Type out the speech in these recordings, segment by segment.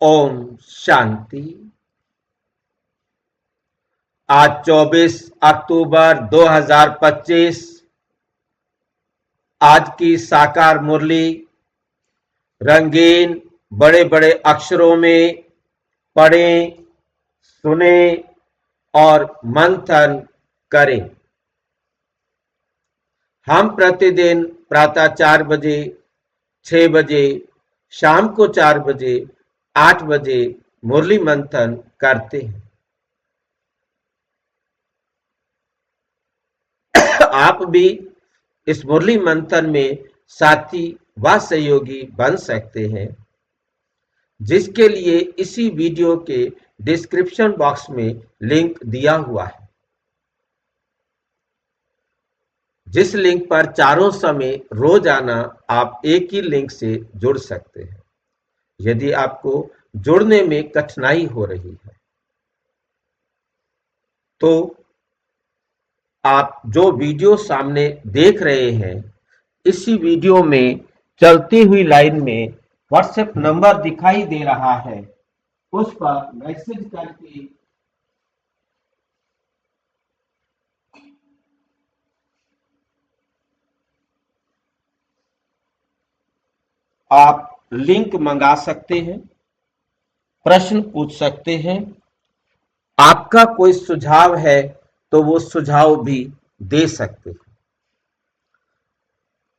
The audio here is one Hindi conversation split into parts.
ओम शांति। आज 24 अक्टूबर 2025। आज की साकार मुरली रंगीन बड़े बड़े अक्षरों में पढ़ें, सुने और मंथन करें। हम प्रतिदिन प्रातः 4 बजे, 6 बजे, शाम को 4 बजे, 8 बजे मुरली मंथन करते हैं। आप भी इस मुरली मंथन में साथी व सहयोगी बन सकते हैं, जिसके लिए इसी वीडियो के डिस्क्रिप्शन बॉक्स में लिंक दिया हुआ है, जिस लिंक पर चारों समय रोजाना आप एक ही लिंक से जुड़ सकते हैं। यदि आपको जुड़ने में कठिनाई हो रही है तो आप जो वीडियो सामने देख रहे हैं, इसी वीडियो में चलती हुई लाइन में व्हाट्सएप नंबर दिखाई दे रहा है, उस पर मैसेज करके आप लिंक मंगा सकते हैं, प्रश्न पूछ सकते हैं। आपका कोई सुझाव है तो वो सुझाव भी दे सकते हैं।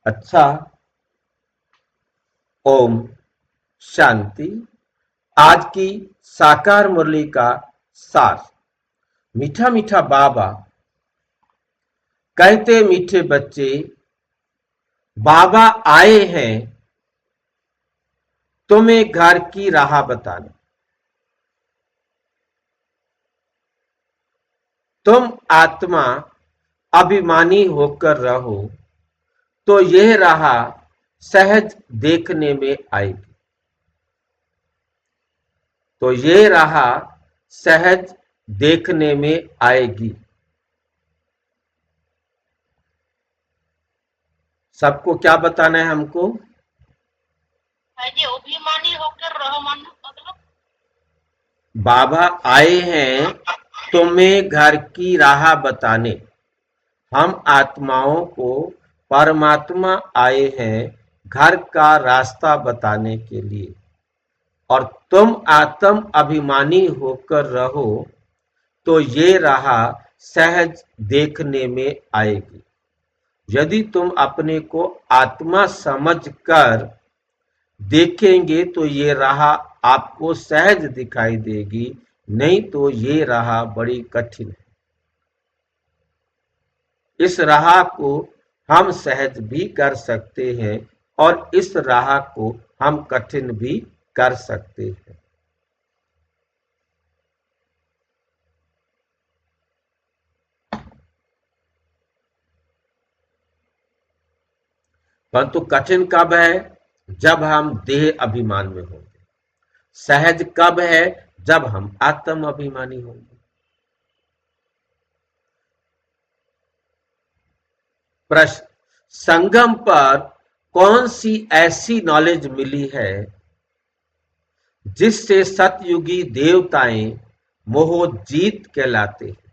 अच्छा, ओम शांति। आज की साकार मुरली का सार। मीठा मीठा बाबा कहते, मीठे बच्चे, बाबा आए हैं तुम्हें घर की राह बताने। तुम आत्मा अभिमानी होकर रहो तो यह राह सहज देखने में आएगी। तो ये राह सहज देखने में आएगी। सबको क्या बताना है हमको? अभिमानी होकर रहो मतलब बाबा आए हैं तुम्हें घर की राह बताने। हम आत्माओं को परमात्मा आए हैं घर का रास्ता बताने के लिए, और तुम आत्म अभिमानी होकर रहो तो ये राह सहज देखने में आएगी। यदि तुम अपने को आत्मा समझकर देखेंगे तो ये राह आपको सहज दिखाई देगी, नहीं तो ये राह बड़ी कठिन है। इस राह को हम सहज भी कर सकते हैं और इस राह को हम कठिन भी कर सकते हैं। परंतु कठिन कब है? जब हम देह अभिमान में होंगे। सहज कब है? जब हम आत्म अभिमानी होंगे। प्रश्न, संगम पर कौन सी ऐसी नॉलेज मिली है जिससे सतयुगी देवताएं मोहजीत कहलाते हैं?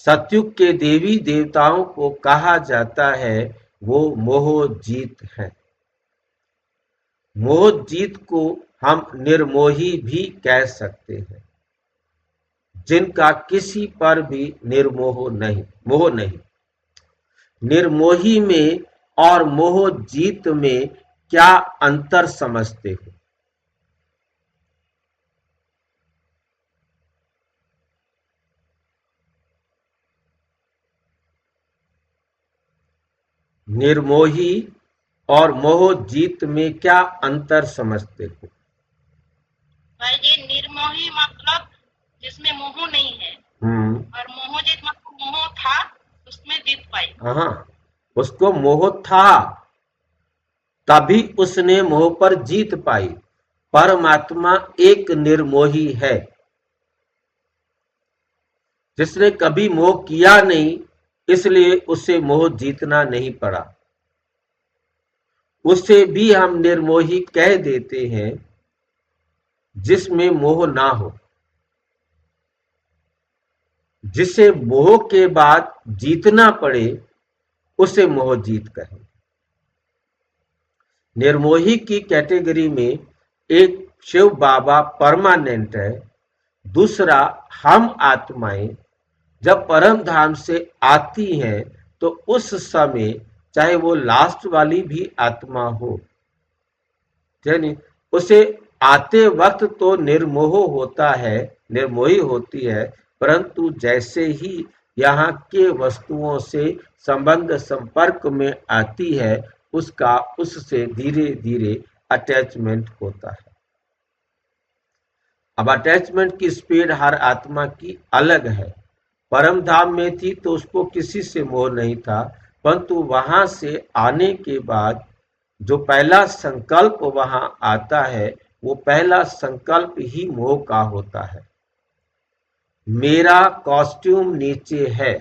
सतयुग के देवी देवताओं को कहा जाता है वो मोहजीत है। मोहजीत को हम निर्मोही भी कह सकते हैं, जिनका किसी पर भी मोह नहीं। निर्मोही में और मोहजीत में क्या अंतर समझते हो? निर्मोही और मोहजीत में क्या अंतर समझते हो? भाई जी, निर्मोही मतलब जिसमें मोह नहीं है, और मोहजीत मतलब मोह था उसमें जीत पाई। हाँ, उसको मोह था तभी उसने मोह पर जीत पाई। परमात्मा एक निर्मोही है, जिसने कभी मोह किया नहीं, इसलिए उसे मोह जीतना नहीं पड़ा। उसे भी हम निर्मोही कह देते हैं, जिसमें मोह ना हो, जिसे मोह के बाद जीतना पड़े उसे मोह जीत कहें। निर्मोही की कैटेगरी में एक शिव बाबा परमानेंट है, दूसरा हम आत्माएं जब परम धाम से आती हैं तो उस समय चाहे वो लास्ट वाली भी आत्मा हो, यानी उसे आते वक्त तो निर्मोह होता है, निर्मोही होती है, परंतु जैसे ही यहाँ के वस्तुओं से संबंध संपर्क में आती है उसका उससे धीरे धीरे अटैचमेंट होता है। अब अटैचमेंट की स्पीड हर आत्मा की अलग है। परम धाम में थी तो उसको किसी से मोह नहीं था, परंतु वहां से आने के बाद जो पहला संकल्प वहां आता है वो पहला संकल्प ही मोह का होता है। मेरा कॉस्ट्यूम नीचे है,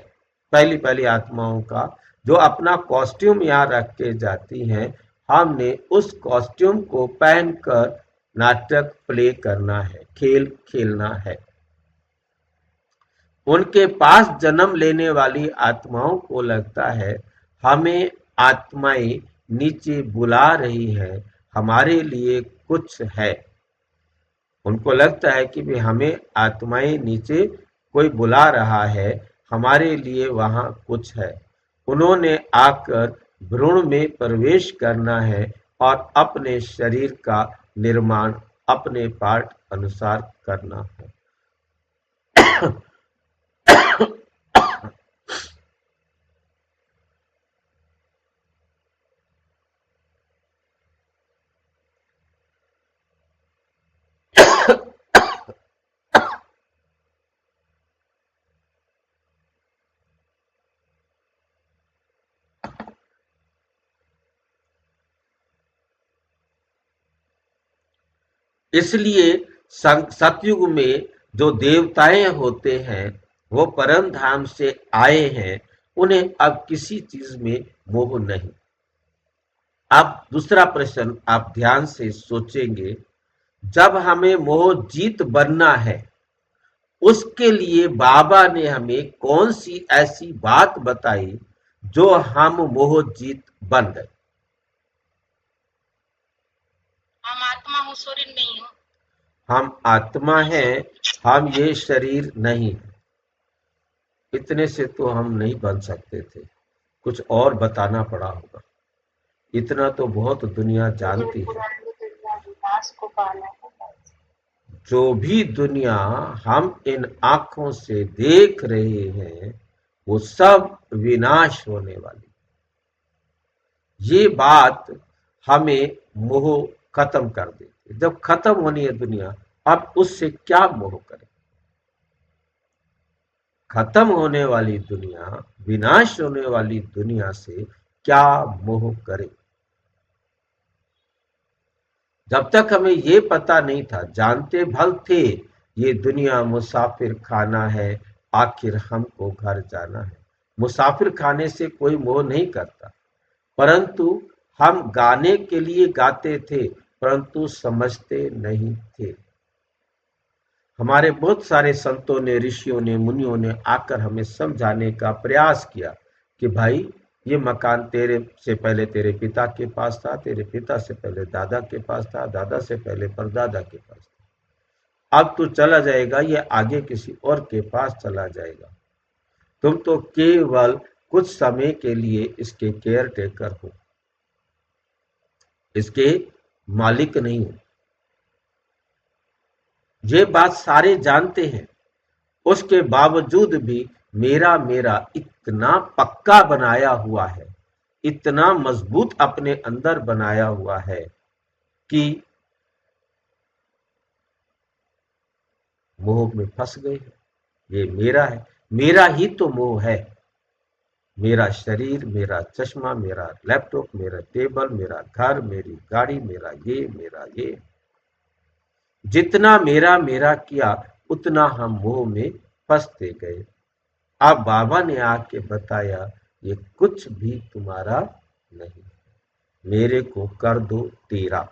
पहली पहली आत्माओं का जो अपना कॉस्ट्यूम यहाँ रख के जाती हैं, हमने उस कॉस्ट्यूम को पहनकर नाटक प्ले करना है, खेल खेलना है। उनके पास जन्म लेने वाली आत्माओं को लगता है हमें आत्माएं नीचे बुला रही है, हमारे लिए कुछ है। उनको लगता है कि भी हमें आत्माएं नीचे कोई बुला रहा है, हमारे लिए वहां कुछ है। उन्होंने आकर भ्रूण में प्रवेश करना है और अपने शरीर का निर्माण अपने पार्ट अनुसार करना है। इसलिए सतयुग में जो देवताएं होते हैं वो परम धाम से आए हैं, उन्हें अब किसी चीज में मोह नहीं। अब दूसरा प्रश्न आप ध्यान से सोचेंगे, जब हमें मोह जीत बनना है उसके लिए बाबा ने हमें कौन सी ऐसी बात बताई जो हम मोह जीत बन गए। हम आत्मा हूँ, शरीर नहीं हूँ। हम आत्मा हैं, हम ये शरीर नहीं है। इतने से तो हम नहीं बन सकते थे, कुछ और बताना पड़ा होगा। इतना तो बहुत दुनिया जानती है। जो भी दुनिया हम इन आंखों से देख रहे हैं वो सब विनाश होने वाली। ये बात हमें मोह खत्म कर देती। जब खत्म होनी है दुनिया, अब उससे क्या मोह करें। खत्म होने वाली दुनिया, विनाश होने वाली दुनिया से क्या मोह करें। जब तक हमें ये पता नहीं था, जानते भल थे ये दुनिया मुसाफिर खाना है, आखिर हमको घर जाना है। मुसाफिर खाने से कोई मोह नहीं करता, परंतु हम गाने के लिए गाते थे परंतु समझते नहीं थे। हमारे बहुत सारे संतों ने, ऋषियों ने, मुनियों ने आकर हमें समझाने का प्रयास किया कि भाई ये मकान तेरे से पहले तेरे पिता के पास था, तेरे पिता से पहले दादा के पास था, दादा से पहले परदादा के पास था। अब तू चला जाएगा, ये आगे किसी और के पास चला जाएगा। तुम तो केवल कुछ समय के लिए इसके केयर टेकर हो, इसके मालिक नहीं हो। ये बात सारे जानते हैं, उसके बावजूद भी मेरा मेरा इतना पक्का बनाया हुआ है, इतना मजबूत अपने अंदर बनाया हुआ है कि मोह में फंस गए हैं। ये मेरा है, मेरा ही तो मोह है। मेरा शरीर, मेरा चश्मा, मेरा लैपटॉप, मेरा टेबल, मेरा घर, मेरी गाड़ी, मेरा ये। जितना मेरा मेरा किया उतना हम मोह में फंसते गए। अब बाबा ने आके बताया ये कुछ भी तुम्हारा नहीं, मेरे को कर दो तेरा।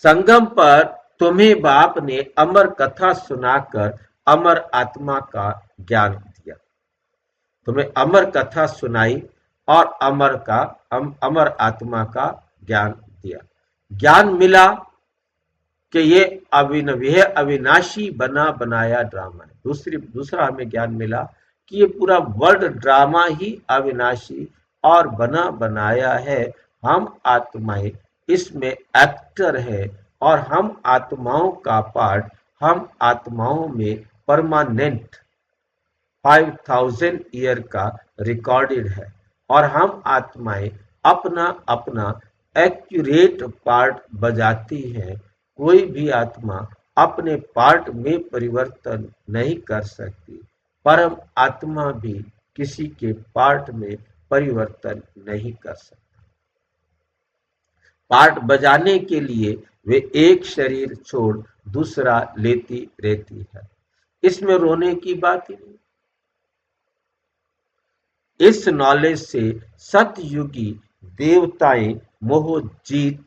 संगम पर तुम्हें बाप ने अमर कथा सुनाकर अमर आत्मा का ज्ञान दिया। तुम्हें अमर कथा सुनाई और अमर आत्मा का ज्ञान दिया। ज्ञान मिला कि ये अविनाशी बना बनाया ड्रामा है। दूसरा हमें ज्ञान मिला कि ये पूरा वर्ल्ड ड्रामा ही अविनाशी और बना बनाया है। हम आत्माएं इसमें एक्टर है और हम आत्माओं का पार्ट, हम आत्माओं में परमानेंट 5000 ईयर का रिकॉर्डेड है और हम आत्माएं अपना अपना एक्यूरेट पार्ट बजाती हैं। कोई भी आत्मा अपने पार्ट में परिवर्तन नहीं कर सकती। परम आत्मा भी किसी के पार्ट में परिवर्तन नहीं कर सकता। पार्ट बजाने के लिए वे एक शरीर छोड़ दूसरा लेती रहती है। इसमें रोने की बात ही नहीं। इस नॉलेज से सतयुगी देवताएं मोहजीत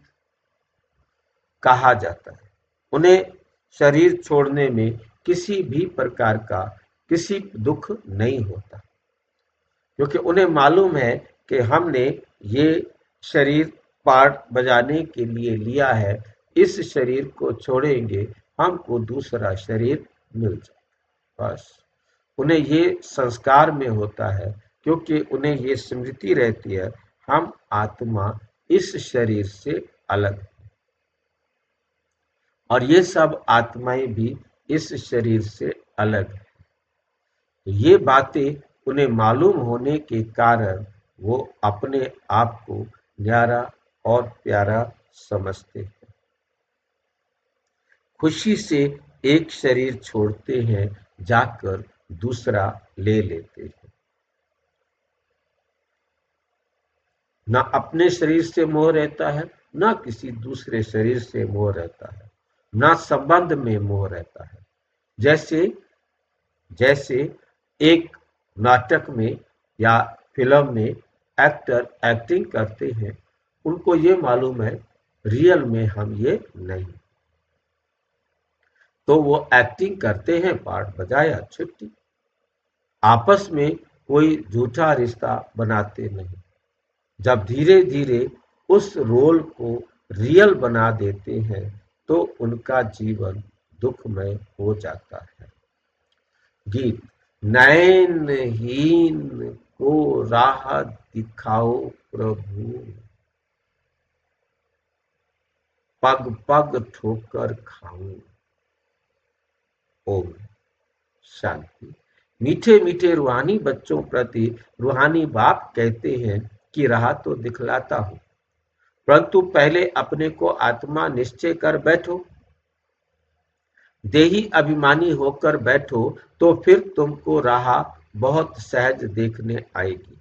कहा जाता है। उन्हें शरीर छोड़ने में किसी भी प्रकार का किसी दुख नहीं होता, क्योंकि उन्हें मालूम है कि हमने ये शरीर पार्ट बजाने के लिए लिया है। इस शरीर को छोड़ेंगे हमको दूसरा शरीर मिल जाए। बस उन्हें ये संस्कार में होता है, क्योंकि उन्हें ये स्मृति रहती है हम आत्मा इस शरीर से अलग है और ये सब आत्माएं भी इस शरीर से अलग है। ये बातें उन्हें मालूम होने के कारण वो अपने आप को न्यारा और प्यारा समझते हैं। खुशी से एक शरीर छोड़ते हैं, जाकर दूसरा ले लेते हैं। ना अपने शरीर से मोह रहता है, ना किसी दूसरे शरीर से मोह रहता है, ना संबंध में मोह रहता है। जैसे एक नाटक में या फिल्म में एक्टर एक्टिंग करते हैं, उनको ये मालूम है रियल में हम ये नहीं, तो वो एक्टिंग करते हैं, पार्ट बजाया, छुट्टी। आपस में कोई झूठा रिश्ता बनाते नहीं। जब धीरे धीरे उस रोल को रियल बना देते हैं तो उनका जीवन दुखमय हो जाता है। गीत नैनहीन को राह दिखाओ प्रभु, पग पग ठोकर खाऊं। ओम शांति। मीठे मीठे रूहानी बच्चों प्रति रूहानी बाप कहते हैं कि राह तो दिखलाता हूं, परंतु पहले अपने को आत्मा निश्चय कर बैठो। देही अभिमानी होकर बैठो तो फिर तुमको राह बहुत सहज देखने आएगी।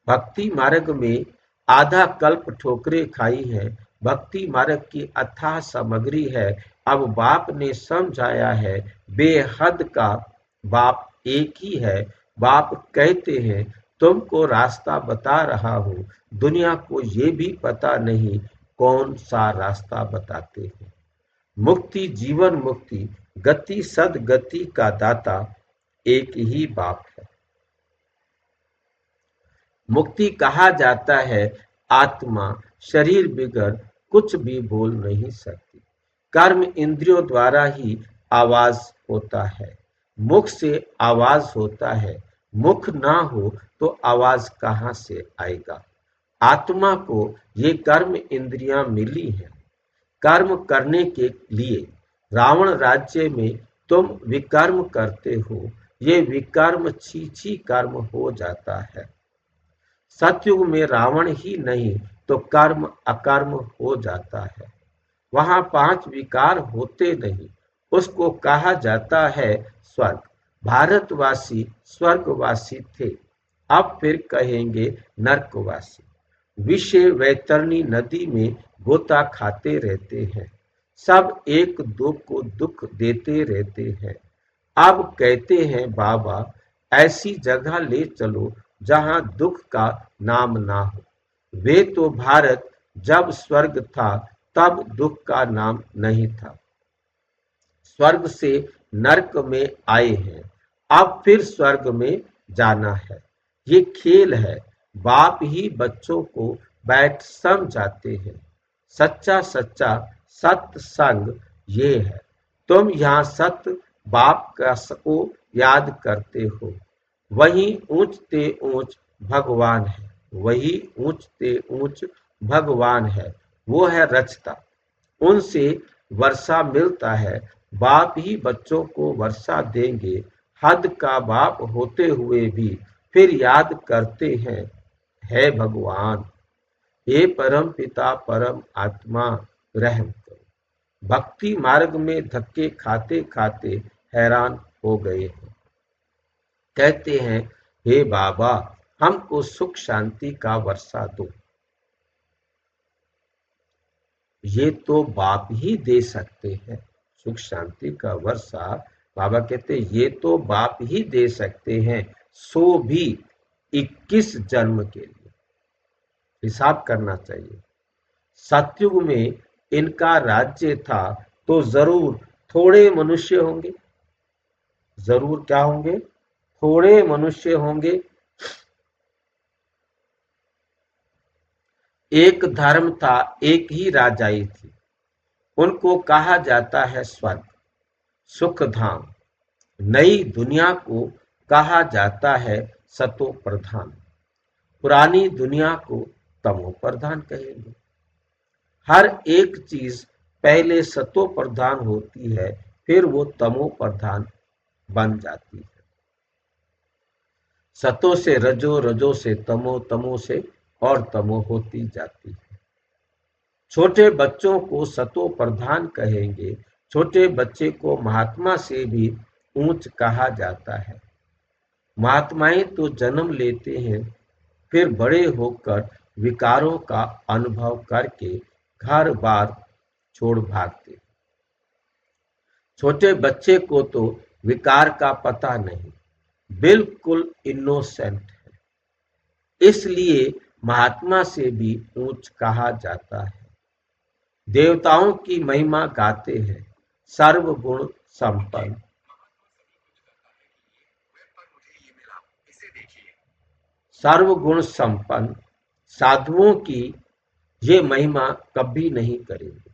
भक्ति मार्ग में आधा कल्प ठोकरें खाई है, भक्ति मार्ग की अथाह सामग्री है। अब बाप ने समझाया है बेहद का बाप एक ही है। बाप कहते हैं तुमको रास्ता बता रहा हूँ, दुनिया को ये भी पता नहीं कौन सा रास्ता बताते हैं। मुक्ति जीवन मुक्ति गति सदगति का दाता एक ही बाप है। मुक्ति कहा जाता है आत्मा शरीर बिगड़ कुछ भी बोल नहीं सकती। कर्म इंद्रियों द्वारा ही आवाज होता है, मुख से आवाज होता है। मुख ना हो तो आवाज कहाँ से आएगा। आत्मा को ये कर्म इंद्रियां मिली हैं कर्म करने के लिए। रावण राज्य में तुम विकर्म करते हो, ये विकर्म छी कर्म हो जाता है। सतयुग में रावण ही नहीं तो कर्म अकर्म हो जाता है। वहां 5 विकार होते नहीं, उसको कहा जाता है स्वर्ग। भारतवासी स्वर्गवासी थे, अब फिर कहेंगे नरकवासी। विषय वैतरणी नदी में गोता खाते रहते हैं, सब एक दो को दुख देते रहते हैं। अब कहते हैं बाबा ऐसी जगह ले चलो जहां दुख का नाम ना हो। वे तो भारत जब स्वर्ग था तब दुख का नाम नहीं था। स्वर्ग से नरक में आए हैं, अब फिर स्वर्ग में जाना है। ये खेल है, बाप ही बच्चों को बैठ समझाते हैं। सच्चा सच्चा सत्संग ये है। तुम यहाँ सत्य बाप का को याद करते हो, वही ऊंचते ऊंच भगवान है, वही ऊंचते ऊंच भगवान है। वो है रचता, उनसे वर्षा मिलता है, बाप ही बच्चों को वर्षा देंगे। हद का बाप होते हुए भी फिर याद करते हैं, है भगवान। हे परम पिता परम आत्मा, रहम करो। भक्ति मार्ग में धक्के खाते खाते हैरान हो गए हैं। कहते हैं, हे बाबा, हमको सुख शांति का वर्षा दो। ये तो बाप ही दे सकते हैं, सुख शांति का वर्षा। बाबा कहते हैं ये तो बाप ही दे सकते हैं, सो भी 21 जन्म के लिए। हिसाब करना चाहिए। सतयुग में इनका राज्य था तो जरूर थोड़े मनुष्य होंगे, जरूर क्या होंगे, थोड़े मनुष्य होंगे। एक धर्म था, एक ही राजाई थी, उनको कहा जाता है स्वर्ग, सुख धाम। नई दुनिया को कहा जाता है सतो प्रधान, पुरानी दुनिया को तमो प्रधान कहेंगे। हर एक चीज पहले सतो प्रधान होती है, फिर वो तमो प्रधान बन जाती है। सतो से रजो, रजो से तमो, तमो से और तमो होती जाती है। छोटे बच्चों को सतो प्रधान कहेंगे, छोटे बच्चे को महात्मा से भी ऊंच कहा जाता है। महात्माएं तो जन्म लेते हैं, फिर बड़े होकर विकारों का अनुभव करके घर बार छोड़ भागते। छोटे बच्चे को तो विकार का पता नहीं, बिल्कुल इनोसेंट है, इसलिए महात्मा से भी ऊंच कहा जाता है। देवताओं की महिमा गाते हैं, सर्वगुण संपन्न। सर्वगुण संपन्न साधुओं की ये महिमा कभी नहीं करेंगे,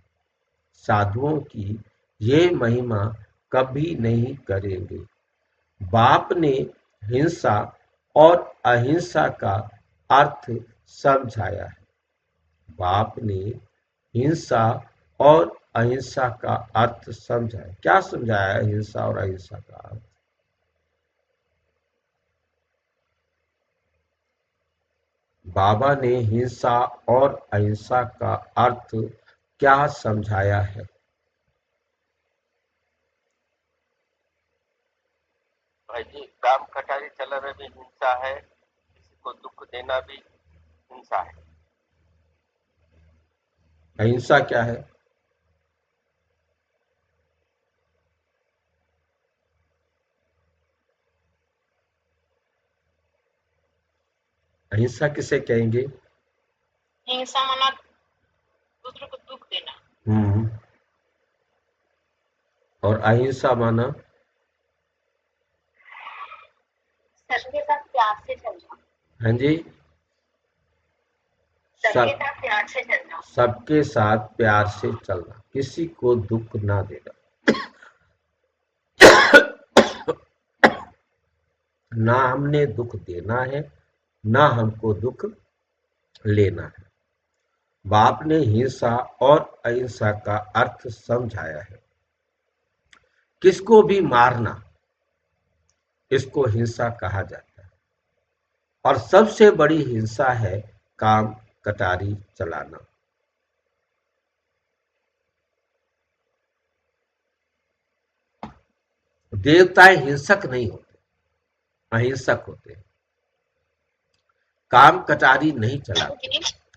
साधुओं की ये महिमा कभी नहीं करेंगे। बाप ने हिंसा और अहिंसा का अर्थ समझाया है। बाप ने हिंसा और अहिंसा का अर्थ समझाया। क्या समझाया है हिंसा और अहिंसा का अर्थ? बाबा ने हिंसा और अहिंसा का अर्थ क्या समझाया है? भाई जी, काम कटारी चलाना भी हिंसा है, किसी को दुख देना भी हिंसा है। अहिंसा क्या है? अहिंसा किसे कहेंगे? हिंसा माना दूसरों को दुख देना। और अहिंसा माना सबके साथ प्यार से चलना। हाँ जी, सबके साथ प्यार से चलना। सबके साथ प्यार से चलना, किसी को दुख ना देना। ना हमने दुख देना है, ना हमको दुख लेना है। बाप ने हिंसा और अहिंसा का अर्थ समझाया है। किसको भी मारना, इसको हिंसा कहा जाता है। और सबसे बड़ी हिंसा है काम कटारी चलाना। देवताएं हिंसक नहीं होते, अहिंसक होते हैं, काम कटारी नहीं चलाते।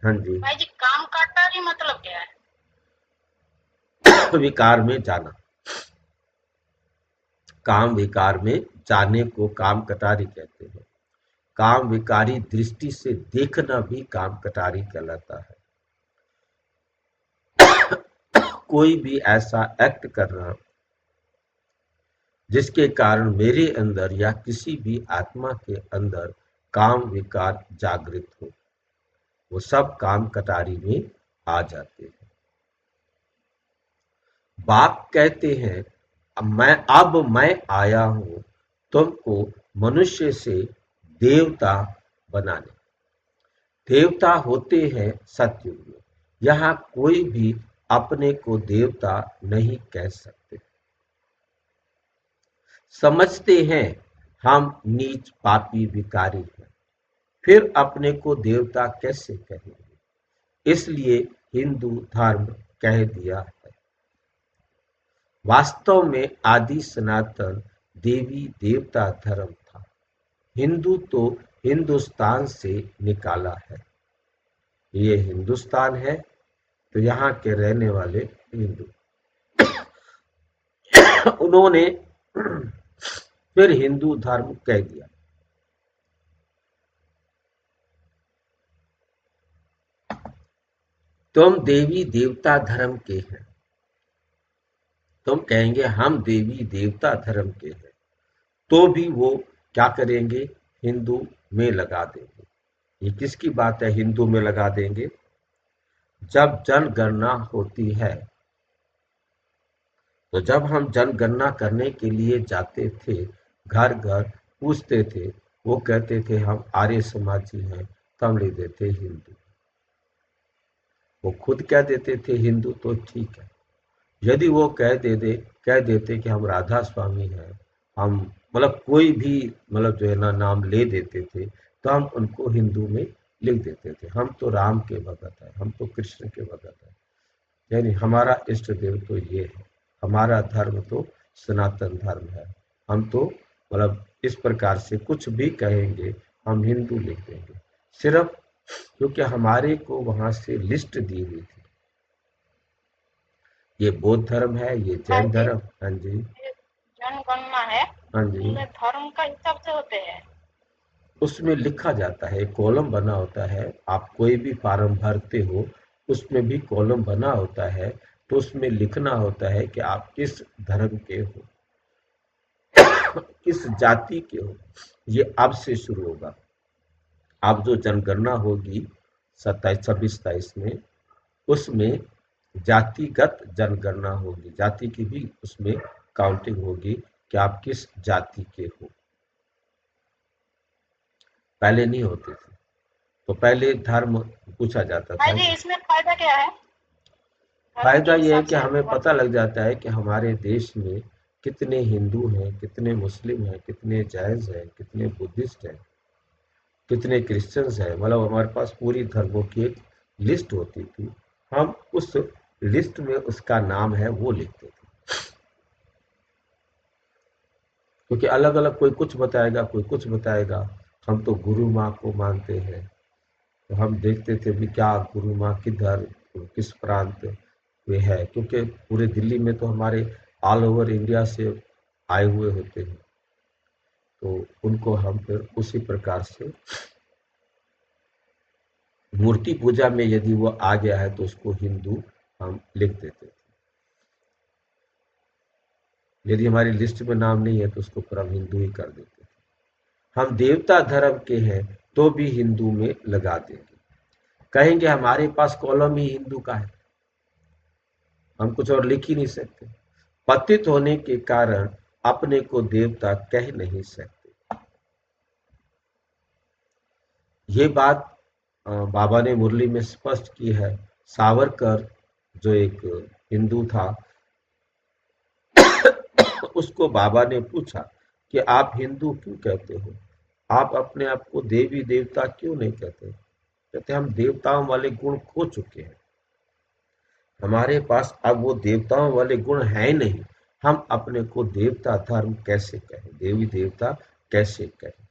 हाँ जी, भाई जी, काम कटारी मतलब क्या है? विकार में जाना, काम विकार में जाने को काम कटारी कहते हैं। काम विकारी दृष्टि से देखना भी काम कटारी कहलाता है। कोई भी ऐसा एक्ट करना जिसके कारण मेरे अंदर या किसी भी आत्मा के अंदर काम विकार जागृत हो, वो सब काम कटारी में आ जाते हैं। बाप कहते हैं अब मैं आया हूं तुमको मनुष्य से देवता बनाने। देवता होते हैं सतयुग में। यहाँ कोई भी अपने को देवता नहीं कह सकते। समझते हैं हम नीच पापी विकारी हैं, फिर अपने को देवता कैसे कहेंगे? इसलिए हिंदू धर्म कह दिया है। वास्तव में आदि सनातन देवी देवता धर्म था। हिंदू तो हिंदुस्तान से निकाला है। ये हिंदुस्तान है तो यहाँ के रहने वाले हिंदू। उन्होंने फिर हिंदू धर्म कह दिया। तुम देवी देवता धर्म के हैं। तुम कहेंगे हम देवी देवता धर्म के हैं, तो भी वो क्या करेंगे? हिंदू में लगा देंगे। ये किसकी बात है हिंदू में लगा देंगे? जब जनगणना होती है, तो जब हम जनगणना करने के लिए जाते थे, घर घर पूछते थे, वो कहते थे हम आर्य समाजी हैं, तो हम लिख देते हिंदू। वो खुद कह देते थे हिंदू तो ठीक है। यदि वो कह देते कि हम राधा स्वामी हैं, हम मतलब कोई भी मतलब जो है ना नाम ले देते थे, तो हम उनको हिंदू में लिख देते थे। हम तो राम के भगत हैं, हम तो कृष्ण के भगत हैं, यानी हमारा इष्ट देव तो ये है, हमारा धर्म तो सनातन धर्म है। हम तो मतलब इस प्रकार से कुछ भी कहेंगे हम हिंदू लिख देंगे, सिर्फ क्योंकि हमारे को वहां से लिस्ट दी हुई थी। ये बौद्ध धर्म है, ये जैन धर्म। हाँ जी, जनगणना है, हाँ जी, धर्म का हिसाब से होते हैं। उसमें लिखा जाता है, कॉलम बना होता है। आप कोई भी फॉर्म भरते हो, उसमें भी कॉलम बना होता है, तो उसमें लिखना होता है कि आप किस धर्म के हो, किस जाति के हो। ये अब से शुरू होगा। अब जो जनगणना होगी 27-26-27 में, उसमें जातिगत जनगणना होगी, जाति की भी उसमें काउंटिंग होगी कि आप किस जाति के हो। पहले नहीं होते थे, तो पहले धर्म पूछा जाता था। जी, इसमें फायदा क्या है? फायदा ये है कि हमें पता लग जाता है कि हमारे देश में कितने हिंदू हैं, कितने मुस्लिम हैं, कितने जैन हैं, कितने बुद्धिस्ट हैं, कितने क्रिश्चियंस हैं। मतलब हमारे पास पूरी धर्मों की एक लिस्ट होती थी। हम उस लिस्ट में उसका नाम है वो लिखते थे, क्योंकि अलग अलग कोई कुछ बताएगा, कोई कुछ बताएगा। हम तो गुरु माँ को मानते हैं, तो हम देखते थे भी क्या गुरु माँ किधर किस प्रांत में है, क्योंकि पूरे दिल्ली में तो हमारे ऑल ओवर इंडिया से आए हुए होते हैं, तो उनको हम फिर उसी प्रकार से मूर्ति पूजा में यदि वो आ गया है तो उसको हिंदू हम लिख देते थे। यदि हमारी लिस्ट में नाम नहीं है तो उसको फिर हम हिंदू ही कर देते थे। हम देवता धर्म के हैं तो भी हिंदू में लगा देंगे, कहेंगे हमारे पास कॉलम ही हिंदू का है, हम कुछ और लिख ही नहीं सकते। पतित होने के कारण अपने को देवता कह नहीं सकते। ये बात बाबा ने मुरली में स्पष्ट की है। सावरकर जो एक हिंदू था, उसको बाबा ने पूछा कि आप हिंदू क्यों कहते हो, आप अपने आप को देवी देवता क्यों नहीं कहते? कहते हम देवताओं वाले गुण खो चुके हैं, हमारे पास अब वो देवताओं वाले गुण हैं नहीं, हम अपने को देवता धर्म कैसे कहें, देवी देवता कैसे कहें?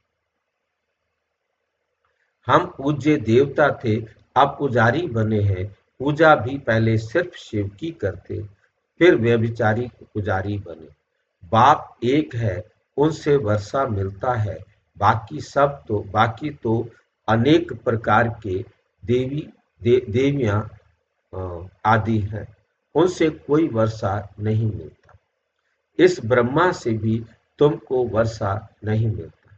हम पूज्य देवता थे, अब पुजारी बने हैं। पूजा भी पहले सिर्फ शिव की करते, फिर व्यभिचारी पुजारी बने। बाप एक है, उनसे वर्षा मिलता है, बाकी तो अनेक प्रकार के देवियां आदि हैं। उनसे कोई वर्षा नहीं मिलता। इस ब्रह्मा से भी तुमको वर्षा नहीं मिलता।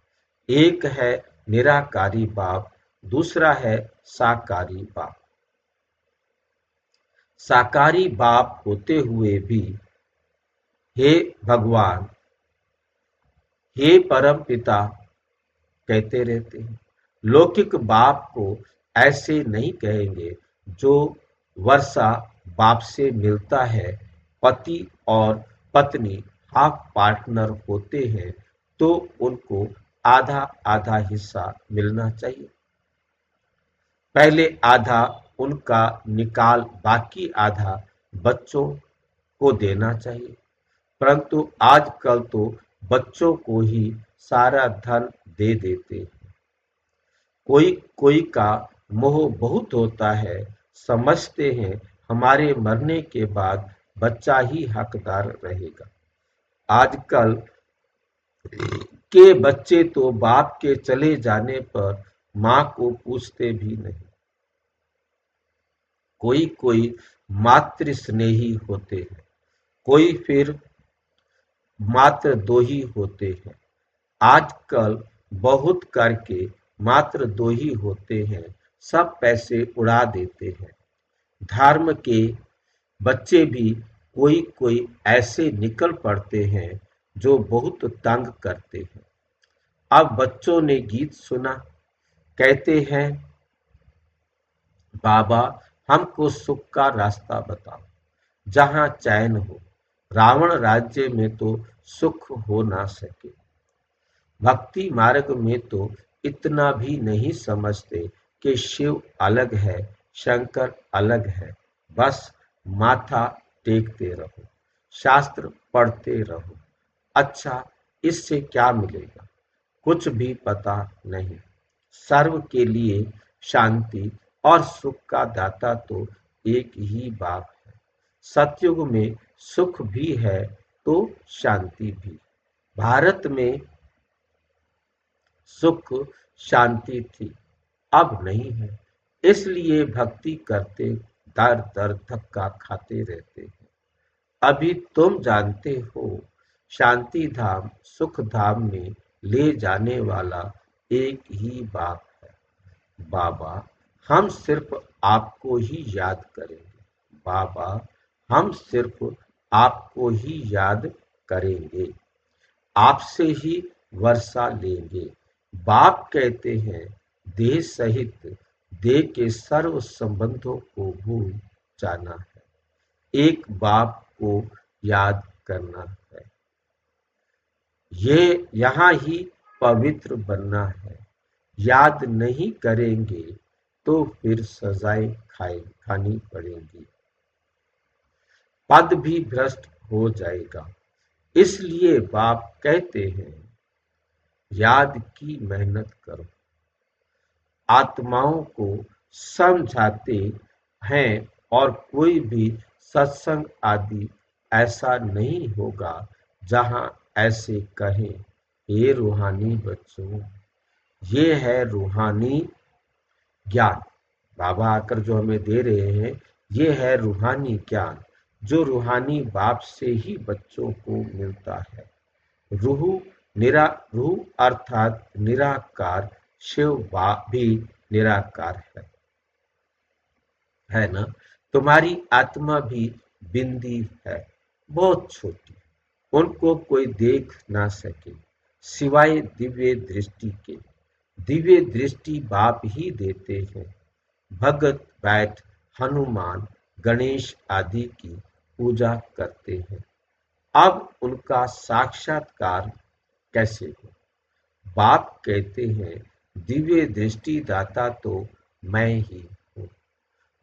एक है निराकारी बाप, दूसरा है साकारी बाप। साकारी बाप होते हुए भी हे भगवान, हे परम पिता कहते रहते हैं। लौकिक बाप को ऐसे नहीं कहेंगे। जो वर्षा बाप से मिलता है, पति और पत्नी हाफ पार्टनर होते हैं, तो उनको आधा आधा हिस्सा मिलना चाहिए। पहले आधा उनका निकाल बाकी आधा बच्चों को देना चाहिए। परंतु आजकल तो बच्चों को ही सारा धन दे देते हैं। कोई कोई का मोह बहुत होता है, समझते हैं हमारे मरने के बाद बच्चा ही हकदार रहेगा। आजकल के बच्चे तो बाप के चले जाने पर माँ को पूछते भी नहीं। कोई कोई मातृ स्नेही होते हैं, कोई फिर मात्र दो ही होते हैं। आजकल बहुत करके मात्र दो ही होते हैं, सब पैसे उड़ा देते हैं। धर्म के बच्चे भी कोई कोई ऐसे निकल पड़ते हैं जो बहुत तंग करते हैं। अब बच्चों ने गीत सुना, कहते हैं बाबा हमको सुख का रास्ता बताओ, जहां चैन हो। रावण राज्य में तो सुख हो ना सके। भक्ति मार्ग में तो इतना भी नहीं समझते कि शिव अलग है, शंकर अलग है। बस माथा टेकते रहो, शास्त्र पढ़ते रहो। अच्छा, इससे क्या मिलेगा? कुछ भी पता नहीं। सर्व के लिए शांति और सुख का दाता तो एक ही बाप है। सतयुग में सुख भी है तो शांति भी। भारत में सुख शांति थी, अब नहीं है। इसलिए भक्ति करते दर दर धक्का खाते रहते हैं। अभी तुम जानते हो, शांति धाम सुख धाम में ले जाने वाला एक ही बाप है। बाबा हम सिर्फ आपको ही याद करेंगे। बाबा हम सिर्फ आपको ही याद करेंगे, आपसे ही वर्षा लेंगे। बाप कहते हैं देह सहित देह के सर्व संबंधों को भूल जाना है, एक बाप को याद करना है। ये यहाँ ही पवित्र बनना है। याद नहीं करेंगे तो फिर सजाएं खानी पड़ेगी, पद भी भ्रष्ट हो जाएगा। इसलिए बाप कहते हैं याद की मेहनत करो। आत्माओं को समझाते हैं और कोई भी सत्संग आदि ऐसा नहीं होगा जहां ऐसे कहें, ये रूहानी बच्चों, ये है रूहानी ज्ञान। बाबा आकर जो हमें दे रहे हैं, ये है रूहानी ज्ञान, जो रूहानी बाप से ही बच्चों को मिलता है। रूह रूह अर्थात निराकार, शिव भी निराकार है ना। तुम्हारी आत्मा भी बिंदी है, बहुत छोटी, उनको कोई देख ना सके सिवाय दिव्य दृष्टि के। दिव्य दृष्टि बाप ही देते हैं। भगत बैठ हनुमान गणेश आदि की पूजा करते हैं। अब उनका साक्षात्कार कैसे हो? बाप कहते हैं दिव्य दृष्टि दाता तो मैं ही हूँ।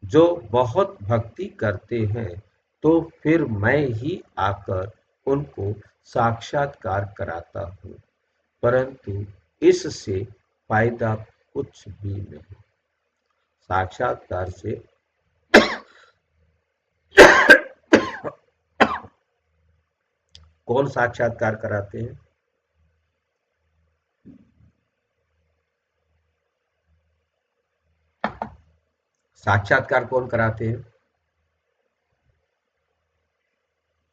जो बहुत भक्ति करते हैं तो फिर मैं ही आकर उनको साक्षात्कार कराता हूँ, परंतु इससे फायदा कुछ भी नहीं। साक्षात्कार से कौन साक्षात्कार कराते हैं? साक्षात्कार कौन कराते हैं?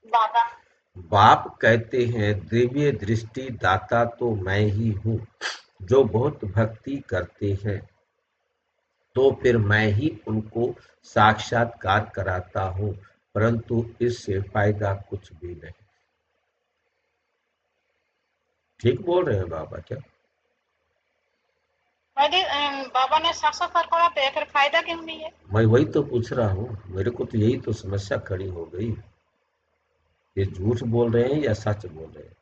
बाबा। बाप कहते हैं दिव्य दृष्टि दाता तो मैं ही हूँ। जो बहुत भक्ति करते हैं तो फिर मैं ही उनको साक्षात्कार कराता हूँ, परंतु इससे फायदा कुछ भी नहीं। ठीक बोल रहे हैं बाबा क्या? बाबा ने साक्षात्कार कराते हैं, फिर फायदा क्यों नहीं है? मैं वही तो पूछ रहा हूँ, मेरे को तो यही तो समस्या खड़ी हो गई। ये झूठ बोल रहे हैं या सच बोल रहे हैं?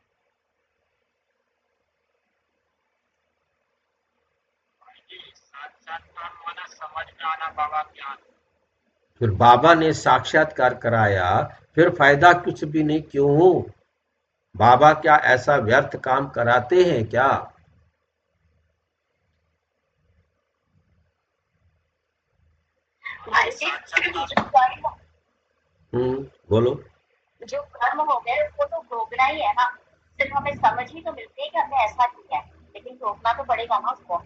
साक्षात्कार माना समझ में आना बाबा ज्ञान। फिर बाबा ने साक्षात्कार कराया, फिर फायदा कुछ भी नहीं क्यों? बाबा क्या ऐसा व्यर्थ काम कराते हैं क्या? बोलो। जो कर्म हो गए उसको तो भोगना ही है ना। सिर्फ हमें समझ ही तो मिलती है कि हमने ऐसा किया है, लेकिन भोगना तो पड़ेगा ना उसको।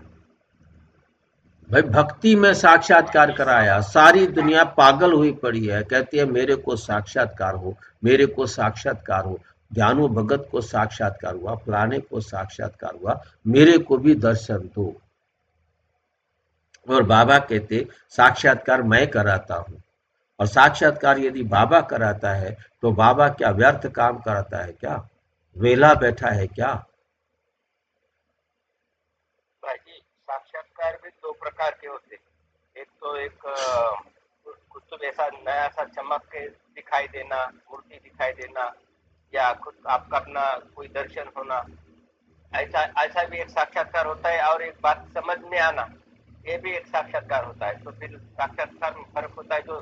भाई भक्ति में साक्षात्कार कराया, सारी दुनिया पागल हुई पड़ी है, कहती है मेरे को साक्षात्कार हो, मेरे को साक्षात्कार हो। ज्ञानू भगत को साक्षात्कार हुआ, फलाने को साक्षात्कार हुआ, मेरे को भी दर्शन दो। और बाबा कहते साक्षात्कार मैं कराता हूँ। और साक्षात्कार यदि बाबा कराता है तो बाबा क्या व्यर्थ काम कराता है क्या? वेला बैठा है क्या? भाई जी साक्षात्कार भी दो प्रकार के होते हैं। एक तो कुछ तो ऐसा नया सा चमक के दिखाई देना, मूर्ति दिखाई देना, या खुद आपका अपना कोई दर्शन होना, ऐसा ऐसा भी एक साक्षात्कार होता है। और एक बात समझ में आना, ये भी एक साक्षात्कार होता है। तो फिर साक्षात्कार में फर्क होता है। जो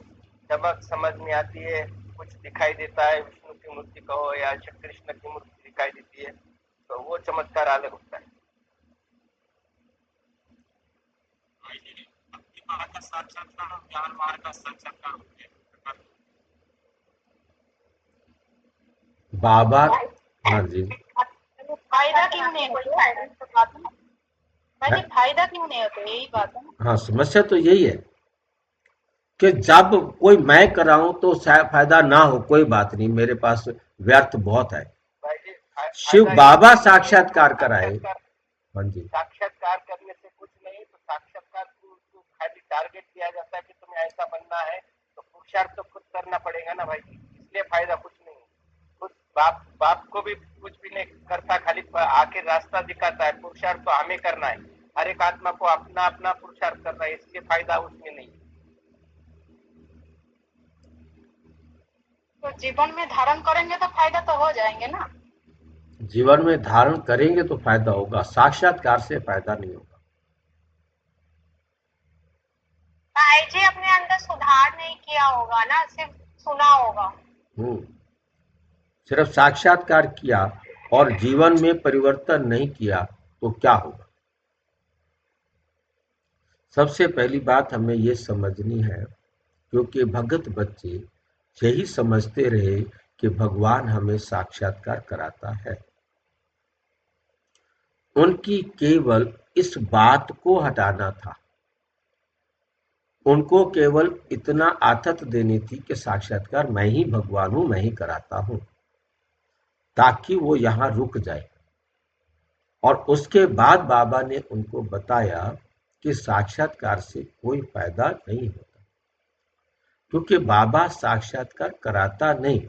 चमक समझ में आती है, कुछ दिखाई देता है, विष्णु की मूर्ति कहो या श्री कृष्ण की मूर्ति दिखाई देती है, तो वो चमत्कार अलग होता है। भक्ति मार्ग का साक्षात्कार और ज्ञान मार्ग का साक्षात्कार होते हैं। बाबा। हाँ जी। फायदा क्यों नहीं होता? भाई है? फायदा क्यों नहीं होता, यही बात है ना। हाँ, समस्या तो यही है कि जब कोई मैं कराऊं तो शायद फायदा ना हो, कोई बात नहीं, मेरे पास व्यर्थ बहुत है। भाई जी शिव फायदा ये बाबा नहीं है कि साक्षात्कार कराए। साक्षात्कार हाँ जी। साक्षात्कार करने से कुछ नहीं। तो साक्षात्कार को खाली टारगेट दिया जाता है कि तुम्हें ऐसा बनना है, तो पुरुषार्थ तो खुद करना पड़ेगा ना भाई जी, इसलिए फायदा कुछ नहीं। खुद बाप बाप को भी कुछ भी नहीं करता, खाली आखिर रास्ता दिखाता है। पुरुषार्थ तो हमें करना है, हर एक आत्मा को अपना अपना पुरुषार्थ करना है, इसलिए फायदा उसमें नहीं। तो जीवन में धारण करेंगे तो फायदा तो हो जाएंगे ना। जीवन में धारण करेंगे तो फायदा होगा, साक्षात्कार से फायदा नहीं होगा। भाई जी अपने अंदर सुधार नहीं किया होगा ना, सिर्फ सुना होगा। सिर्फ साक्षात्कार किया और जीवन में परिवर्तन नहीं किया तो क्या होगा? सबसे पहली बात हमें ये समझनी है, क्योंकि भगत बच्चे यही समझते रहे कि भगवान हमें साक्षात्कार कराता है। उनकी केवल इस बात को हटाना था। उनको केवल इतना आथत देनी थी कि साक्षात्कार मैं ही भगवान हूं, मैं ही कराता हूं, ताकि वो यहां रुक जाए। और उसके बाद बाबा ने उनको बताया कि साक्षात्कार से कोई फायदा नहीं होता, क्योंकि बाबा साक्षात्कार कराता नहीं।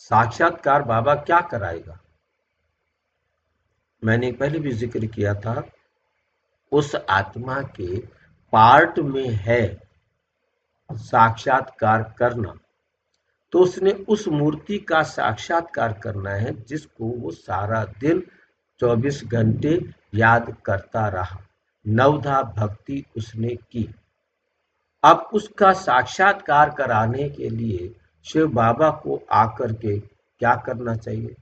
साक्षात्कार बाबा क्या कराएगा? मैंने पहले भी जिक्र किया था, उस आत्मा के पार्ट में है साक्षात्कार करना। तो उसने उस मूर्ति का साक्षात्कार करना है जिसको वो सारा दिन 24 घंटे याद करता रहा, नवधा भक्ति उसने की। अब उसका साक्षात्कार कराने के लिए शिव बाबा को आकर के क्या करना चाहिए?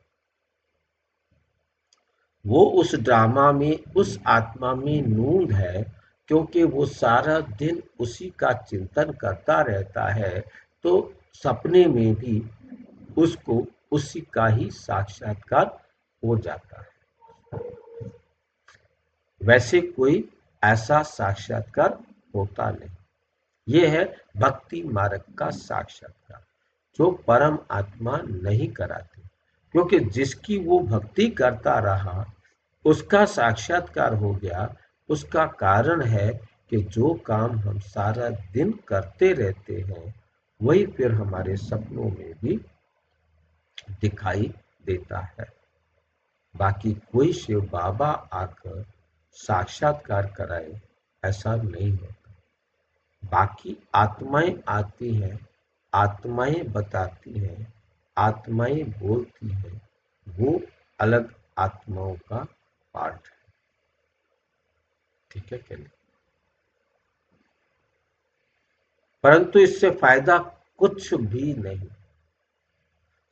वो उस ड्रामा में, उस आत्मा में नूंद है, क्योंकि वो सारा दिन उसी का चिंतन करता रहता है, तो सपने में भी उसको उसी का ही साक्षात्कार हो जाता है। वैसे कोई ऐसा साक्षात्कार होता नहीं। ये है भक्ति मार्ग का साक्षात्कार, जो परम आत्मा नहीं कराते, क्योंकि जिसकी वो भक्ति करता रहा उसका साक्षात्कार हो गया। उसका कारण है कि जो काम हम सारा दिन करते रहते हैं वही फिर हमारे सपनों में भी दिखाई देता है। बाकी कोई शिव बाबा आकर साक्षात्कार कराए ऐसा नहीं होता। बाकी आत्माएं आती हैं, आत्माएं बताती हैं, आत्माएं बोलती हैं, वो अलग आत्माओं का पार्ट है। ठीक है क्या नहीं? परंतु इससे फायदा कुछ भी नहीं,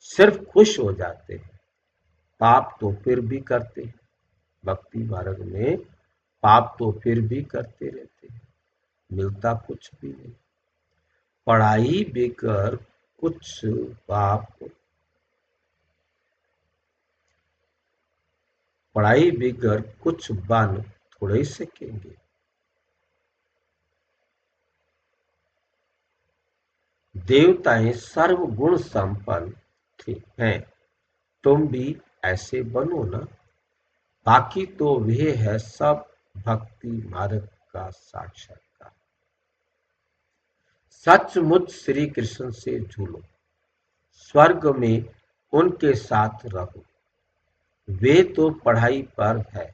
सिर्फ खुश हो जाते हैं। पाप तो फिर भी करते हैं, भक्ति मार्ग में पाप तो फिर भी करते रहते हैं, मिलता कुछ भी नहीं। पढ़ाई बेकर कुछ पाप, पढ़ाई बेगर कुछ बन थोड़े सकेंगे। देवताएं सर्वगुण संपन्न हैं, तुम भी ऐसे बनो ना। बाकी तो वे है सब भक्ति मार्ग का साक्षात्कार। सचमुच श्री कृष्ण से झूलो, स्वर्ग में उनके साथ रहो। वे तो पढ़ाई पर है,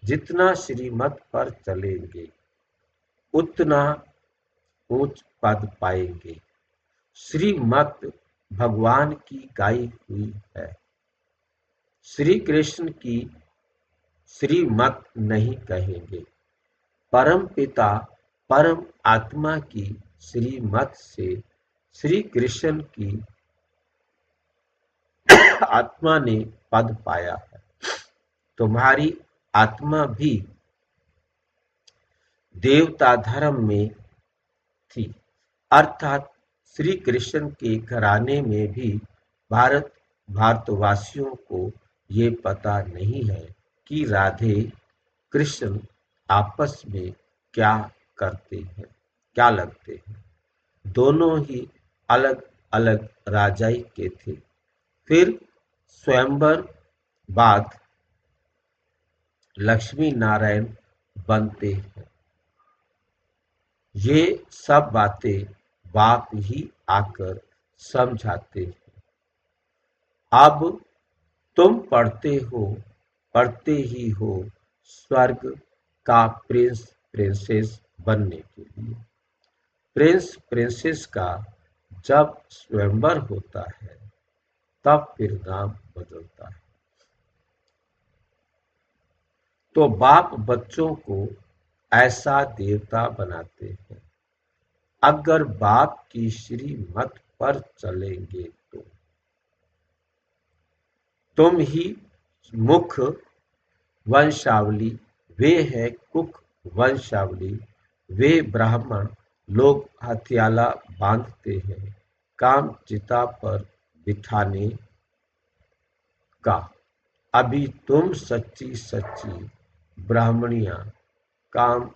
जितना श्रीमत पर चलेंगे उतना ऊंच पद पाएंगे। श्रीमत भगवान की गाई हुई है, श्री कृष्ण की श्रीमत नहीं कहेंगे। परम पिता परम आत्मा की श्रीमत से श्री कृष्ण की आत्मा ने पद पाया है। तुम्हारी आत्मा भी देवता धर्म में थी, अर्थात श्री कृष्ण के घराने में भी भारतवासियों को ये पता नहीं है कि राधे कृष्ण आपस में क्या करते हैं, क्या लगते हैं। दोनों ही अलग अलग राजाई के थे। फिर स्वयंवर बाद लक्ष्मी नारायण बनते हैं। ये सब बातें बाप ही आकर समझाते हैं। अब तुम पढ़ते ही हो स्वर्ग का प्रिंस प्रिंसेस बनने के लिए। प्रिंस प्रिंसेस का जब स्वयंवर होता है तब फिर नाम बदलता है। तो बाप बच्चों को ऐसा देवता बनाते हैं। अगर बाप की श्रीमत पर चलेंगे तो तुम ही मुख वंशावली, वे है कुक वंशावली। वे ब्राह्मण लोग हथियाला बांधते हैं काम चिता पर बिठाने का। अभी तुम सच्ची सच्ची ब्राह्मणियां काम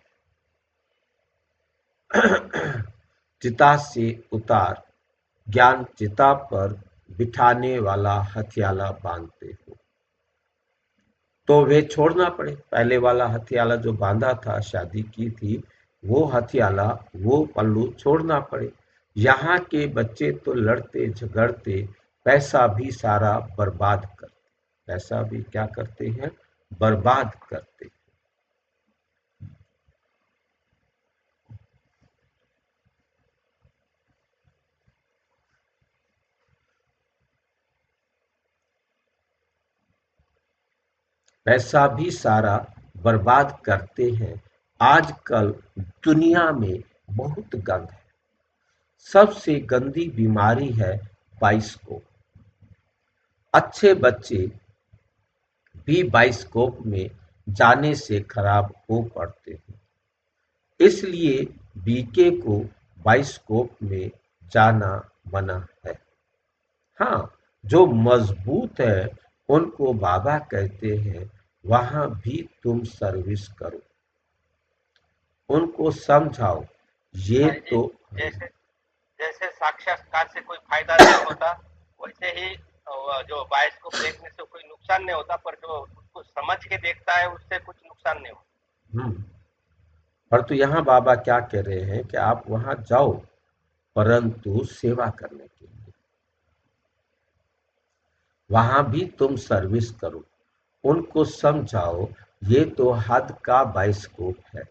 चिता से उतार ज्ञान चिता पर बिठाने वाला हथियाला बांधते हो। तो वे छोड़ना पड़े, पहले वाला हथियाला जो बांधा था, शादी की थी, वो हथियाला, वो पल्लू छोड़ना पड़े। यहाँ के बच्चे तो लड़ते झगड़ते पैसा भी सारा बर्बाद करते, पैसा भी क्या करते हैं, बर्बाद करते। पैसा भी सारा बर्बाद करते हैं। आजकल दुनिया में बहुत गंद है। सबसे गंदी बीमारी है बाइस्कोप। अच्छे बच्चे भी बाइस्कोप में जाने से खराब हो पड़ते हैं। इसलिए बीके को बाइस्कोप में जाना मना है। हाँ, जो मजबूत है उनको बाबा कहते हैं वहां भी तुम सर्विस करो। उनको समझाओ ये भाई जी, तो जैसे जैसे साक्षात्कार से कोई फायदा नहीं होता, वैसे ही जो बायोस्कोप देखने से कोई नुकसान नहीं होता, पर जो उसको समझ के देखता है उससे कुछ नुकसान नहीं होता। हम्म, परंतु यहाँ बाबा क्या कह रहे हैं कि आप वहां जाओ, परंतु सेवा करने के लिए वहां भी तुम सर्विस करो, उनको समझाओ। ये तो हद का बाइस्कोप है,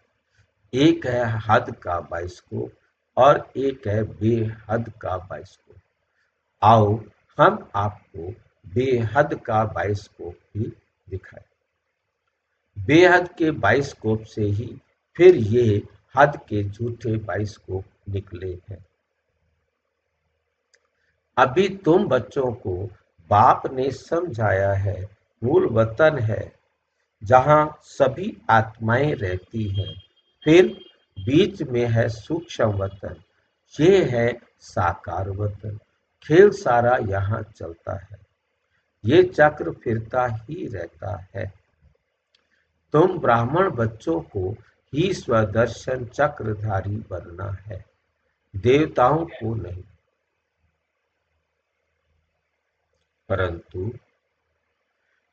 एक है हद का बाइस्कोप और एक है बेहद का बाइस्कोप। आओ हम आपको बेहद का बाइस्कोप भी दिखाएं। बेहद के बाइस्कोप से ही फिर ये हद के झूठे बाइस्कोप निकले हैं। अभी तुम बच्चों को बाप ने समझाया है, मूल वतन है जहां सभी आत्माएं रहती हैं, फिर बीच में है सूक्ष्म वतन, ये है साकार वतन। खेल सारा यहाँ चलता है, ये चक्र फिरता ही रहता है। तुम ब्राह्मण बच्चों को ही स्वदर्शन चक्रधारी बनना है, देवताओं को नहीं। परंतु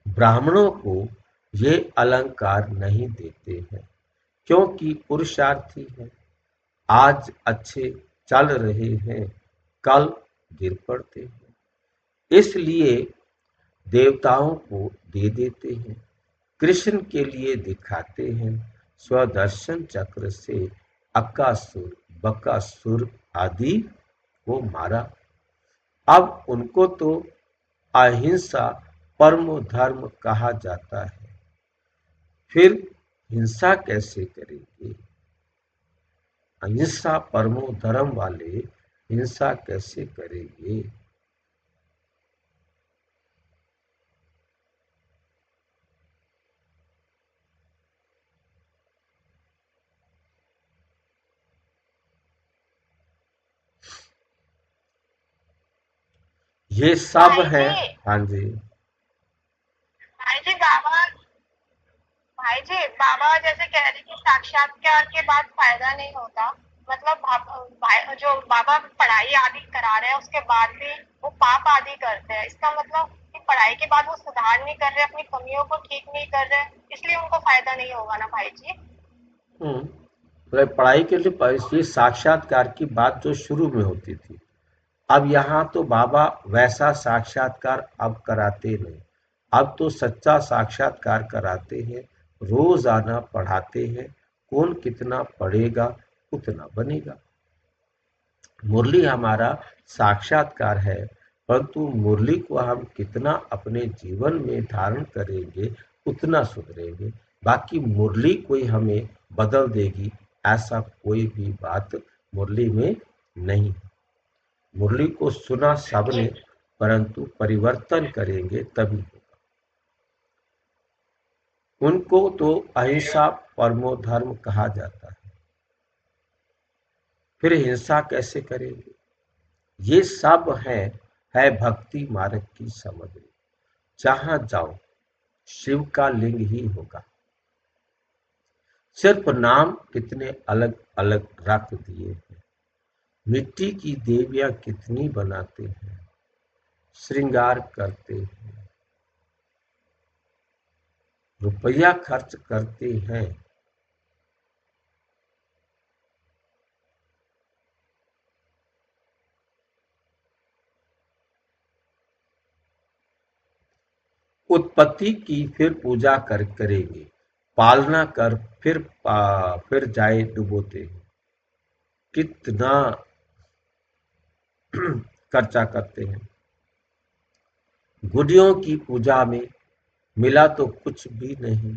ब्राह्मणों को ये अलंकार नहीं देते हैं, क्योंकि पुरुषार्थी हैं। आज अच्छे चल रहे हैं, कल गिर पड़ते हैं, इसलिए देवताओं को दे देते हैं, कृष्ण के लिए दिखाते हैं। स्वदर्शन चक्र से अक्कासुर बकासुर आदि को मारा। अब उनको तो अहिंसा परमो धर्म कहा जाता है, फिर हिंसा कैसे करेंगे? अहिंसा परमो धर्म वाले हिंसा कैसे करेंगे? ये सब भाई है। जी, हाँ जी। भाई जी बाबा, भाई जी बाबा जैसे कह रहे कि साक्षात्कार के बाद फायदा नहीं होता, मतलब जो बाबा पढ़ाई आदि करा रहे हैं उसके बाद भी वो पाप आदि करते हैं, इसका मतलब कि पढ़ाई के बाद वो सुधार नहीं कर रहे, अपनी कमियों को ठीक नहीं कर रहे, इसलिए उनको फायदा नहीं होगा ना भाई जी। मतलब पढ़ाई के लिए ये साक्षात्कार की बात जो शुरू में होती थी, अब यहाँ तो बाबा वैसा साक्षात्कार अब कराते नहीं। अब तो सच्चा साक्षात्कार कराते हैं, रोजाना पढ़ाते हैं। कौन कितना पढ़ेगा उतना बनेगा। मुरली हमारा साक्षात्कार है, परंतु मुरली को हम कितना अपने जीवन में धारण करेंगे उतना सुधरेंगे। बाकी मुरली कोई हमें बदल देगी ऐसा कोई भी बात मुरली में नहीं। मुरली को सुना सबने, जी परंतु परिवर्तन करेंगे तभी होगा। उनको तो अहिंसा परमो धर्म कहा जाता है, फिर हिंसा कैसे करेंगे? ये सब है भक्ति मार्ग की सामग्री। जहां जाओ शिव का लिंग ही होगा, सिर्फ नाम कितने अलग अलग रख दिए हैं। मिट्टी की देवियां कितनी बनाते हैं, श्रृंगार करते हैं, रुपया खर्च करते हैं। उत्पत्ति की फिर पूजा करेंगे, पालना कर फिर जाए डुबोते हैं। कितना खर्चा करते हैं। गुडियों की पूजा में मिला तो कुछ भी नहीं।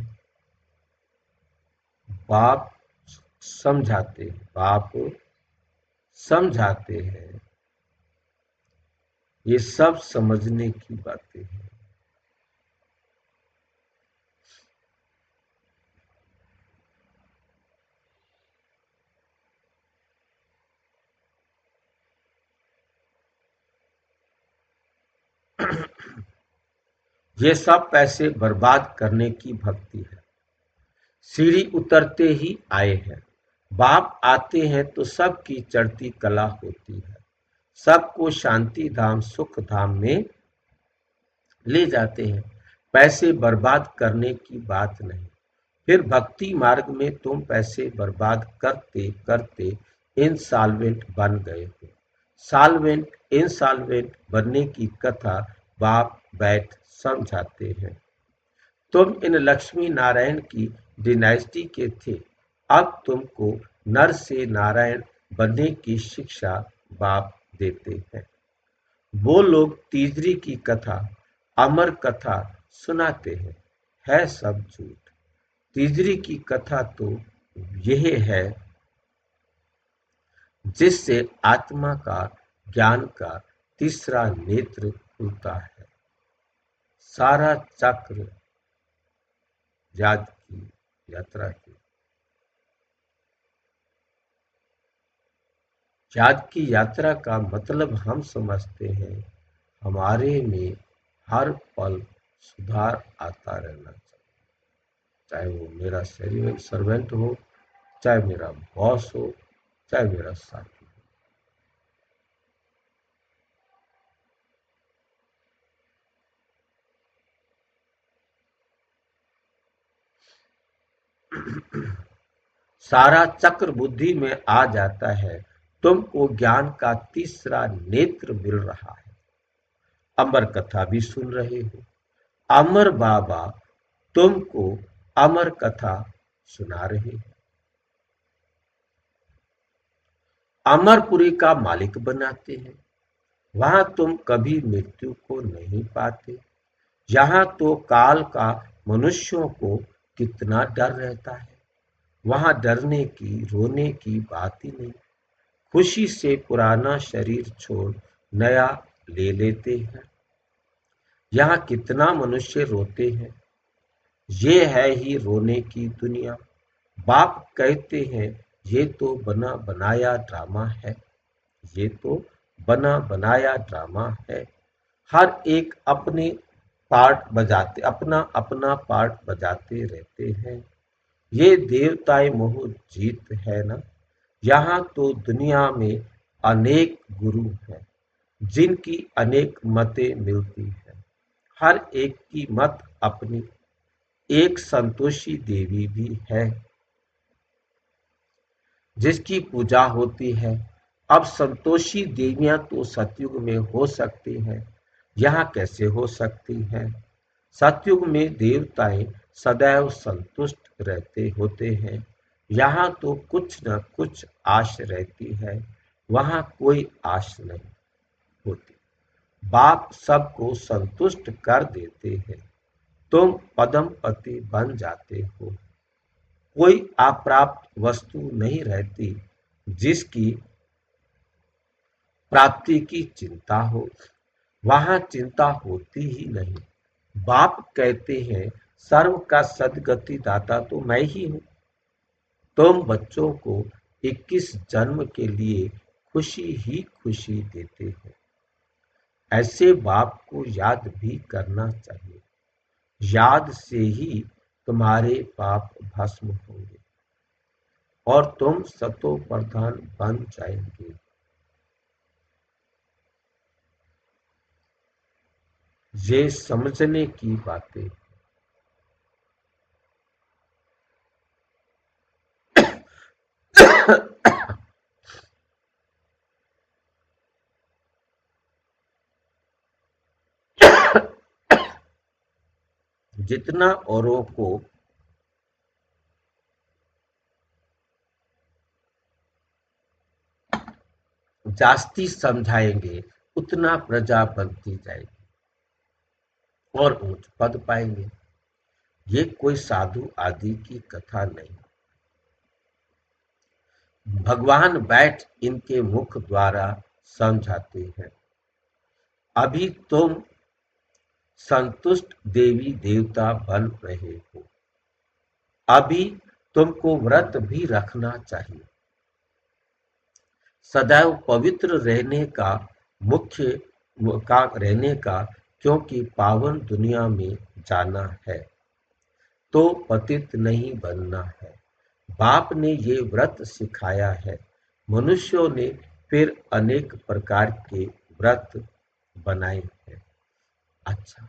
बाप बाप समझाते हैं। ये सब समझने की बातें हैं। ये सब पैसे बर्बाद करने की भक्ति है। सीढ़ी उतरते ही आए हैं, बाप आते हैं तो सबकी चढ़ती कला होती है, सबको शांति धाम सुख धाम में ले जाते हैं। पैसे बर्बाद करने की बात नहीं। फिर भक्ति मार्ग में तुम पैसे बर्बाद करते करते इंसॉल्वेंट बन गए हो। सॉल्वेंट इंसॉल्वेंट बनने की कथा बाप बैठ समझाते हैं। तुम इन लक्ष्मी नारायण की डिनाइस्टी के थे, अब तुमको नर से नारायण बनने की शिक्षा बाप देते हैं। वो लोग तीजरी की कथा, अमर कथा सुनाते हैं, है सब झूठ। तीजरी की कथा तो यह है जिससे आत्मा का ज्ञान का तीसरा नेत्र खुलता है। सारा चक्र याद की यात्रा की याद की यात्रा का मतलब हम समझते हैं हमारे में हर पल सुधार आता रहना चाहिए, चाहे वो मेरा सर्वेंट हो, चाहे मेरा बॉस हो, चाहे मेरा साथी हो। सारा चक्र बुद्धि में आ जाता है, तुमको ज्ञान का तीसरा नेत्र मिल रहा है। अमर कथा भी सुन रहे हो। अमर बाबा तुमको अमर कथा सुना रहे हैं। अमरपुरी का मालिक बनाते हैं। वहां तुम कभी मृत्यु को नहीं पाते। यहाँ तो काल का मनुष्यों को कितना डर रहता है। वहां डरने की रोने की बात ही नहीं। खुशी से पुराना शरीर छोड़ नया ले लेते हैं। यहाँ कितना मनुष्य रोते हैं। ये है ही रोने की दुनिया। बाप कहते हैं ये तो बना बनाया ड्रामा है, ये तो बना बनाया ड्रामा है। हर एक अपना अपना पार्ट बजाते रहते हैं। ये देवताएं मोह जीत है ना। यहाँ तो दुनिया में अनेक गुरु हैं, जिनकी अनेक मतें मिलती हैं। हर एक की मत अपनी। एक संतोषी देवी भी है जिसकी पूजा होती है। अब संतोषी देवियां तो सतयुग में हो सकती हैं, यहाँ कैसे हो सकती हैं? सतयुग में देवताएं सदैव संतुष्ट रहते होते हैं। यहाँ तो कुछ न कुछ आश रहती है, वहाँ कोई आश नहीं होती। बाप सबको संतुष्ट कर देते हैं, तुम पदमपति बन जाते हो। कोई अप्राप्त वस्तु नहीं रहती जिसकी प्राप्ति की चिंता हो, वहां चिंता होती ही नहीं। बाप कहते हैं सर्व का सदगति दाता तो मैं ही हूं। तुम बच्चों को 21 जन्म के लिए खुशी ही खुशी देते हो। ऐसे बाप को याद भी करना चाहिए। याद से ही तुम्हारे पाप भस्म होंगे और तुम सतो प्रधान बन जाएंगे। ये समझने की बातें। जितना औरों को जास्ती समझाएंगे उतना प्रजा बनती जाएगी और ऊंच पद पाएंगे। ये कोई साधु आदि की कथा नहीं। भगवान बैठ इनके मुख द्वारा समझाते हैं। अभी तुम संतुष्ट देवी देवता बन रहे हो। अभी तुमको व्रत भी रखना चाहिए, सदैव पवित्र रहने का मुख्य रहने का, क्योंकि पावन दुनिया में जाना है तो पतित नहीं बनना है। बाप ने ये व्रत सिखाया है। मनुष्यों ने फिर अनेक प्रकार के व्रत बनाए हैं। अच्छा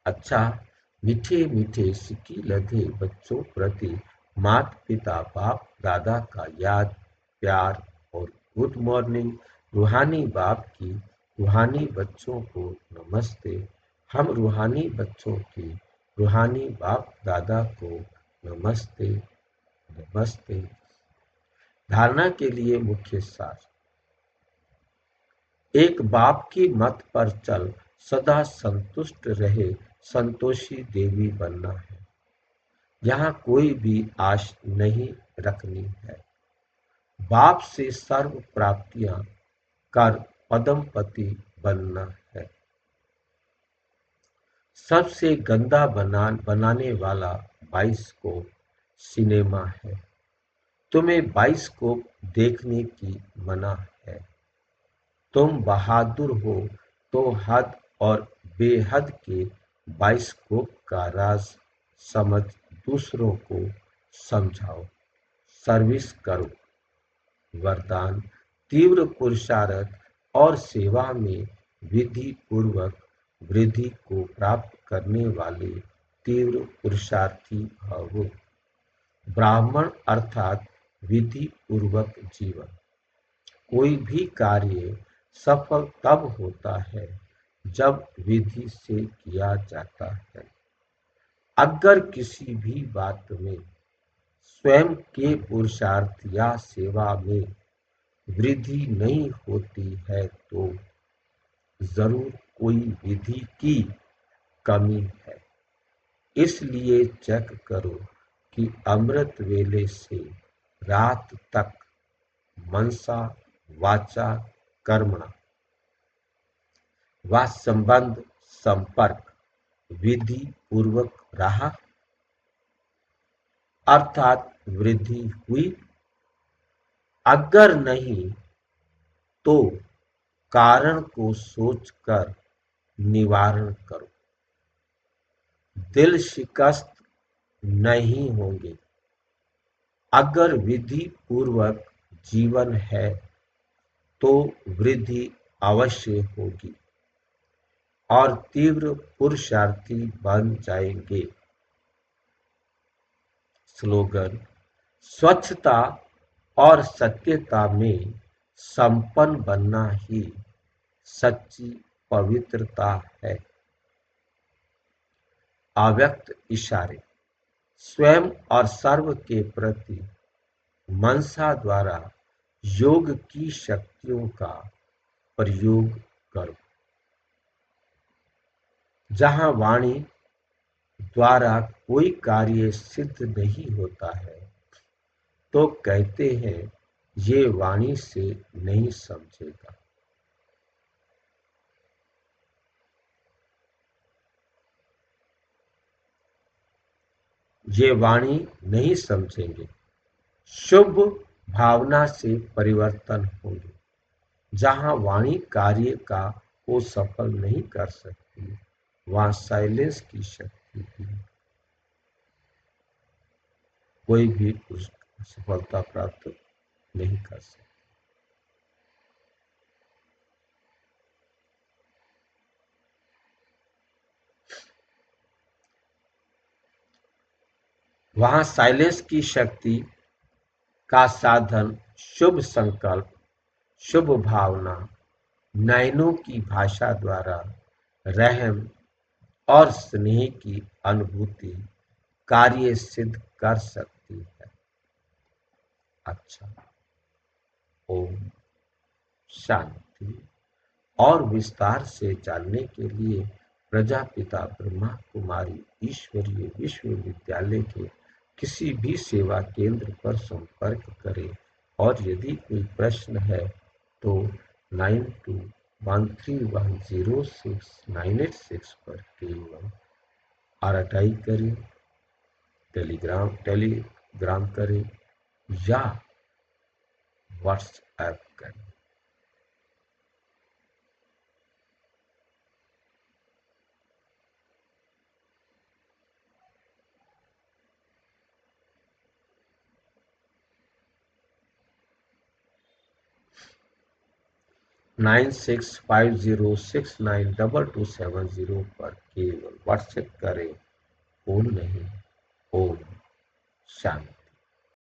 अच्छा, मीठे मीठे सिक्की लधे बच्चों प्रति माता पिता बाप दादा का याद प्यार और गुड मॉर्निंग। रूहानी बाप की रूहानी बच्चों को नमस्ते। हम रूहानी बच्चों की रूहानी बाप दादा को नमस्ते नमस्ते। धारणा के लिए मुख्य सार। एक बाप की मत पर चल सदा संतुष्ट रहे संतोषी देवी बनना है। यहाँ कोई भी आश नहीं रखनी है। बाप से सर्व प्राप्तियां कर पदमपति बनना है। सबसे गंदा बनाने वाला बाइस्कोप सिनेमा है। तुम्हें बाइस्कोप देखने की मना है। तुम बहादुर हो तो हद और बेहद के बाइस्कोप का राज समझ दूसरों को समझाओ, सर्विस करो। वरदान। तीव्र पुरुषार्थ और सेवा में विधि पूर्वक वृद्धि को प्राप्त करने वाले तीव्र पुरुषार्थी भव। ब्राह्मण अर्थात विधि पूर्वक जीवन। कोई भी कार्य सफल तब होता है जब विधि से किया जाता है। अगर किसी भी बात में स्वयं के पुरुषार्थ या सेवा में वृद्धि नहीं होती है तो जरूर कोई विधि की कमी है। इसलिए चेक करो कि अमृत वेले से रात तक मनसा वाचा कर्मणा व संबंध संपर्क विधि पूर्वक रहा, अर्थात वृद्धि हुई। अगर नहीं तो कारण को सोचकर निवारण करो। दिल शिकस्त नहीं होंगे। अगर विधि पूर्वक जीवन है तो वृद्धि अवश्य होगी और तीव्र पुरुषार्थी बन जाएंगे। स्लोगन। स्वच्छता और सत्यता में संपन्न बनना ही सच्ची पवित्रता है। अव्यक्त इशारे। स्वयं और सर्व के प्रति मनसा द्वारा योग की शक्तियों का प्रयोग करो। जहां वाणी द्वारा कोई कार्य सिद्ध नहीं होता है तो कहते हैं ये वाणी से नहीं समझेगा। ये वाणी नहीं समझेंगे। शुभ भावना से परिवर्तन होंगे। जहां वाणी कार्य का को सफल नहीं कर सकती वहां साइलेंस की शक्ति भी कोई भी उस सफलता प्राप्त नहीं कर सकता। वहां साइलेंस की शक्ति का साधन शुभ संकल्प, शुभ भावना, नयनों की भाषा द्वारा रहम और स्नेह की अनुभूति कार्य सिद्ध कर सकती है। अच्छा, ओम शांति। और विस्तार से जानने के लिए प्रजापिता ब्रह्मा कुमारी ईश्वरीय विश्वविद्यालय के किसी भी सेवा केंद्र पर संपर्क करें और यदि कोई प्रश्न है तो 9213106986 पर केवल RTI करें, टेलीग्राम करें या व्हाट्सएप करें। 9650692270 पर केवल व्हाट्सएप करें, फोन नहीं। ओम शांति।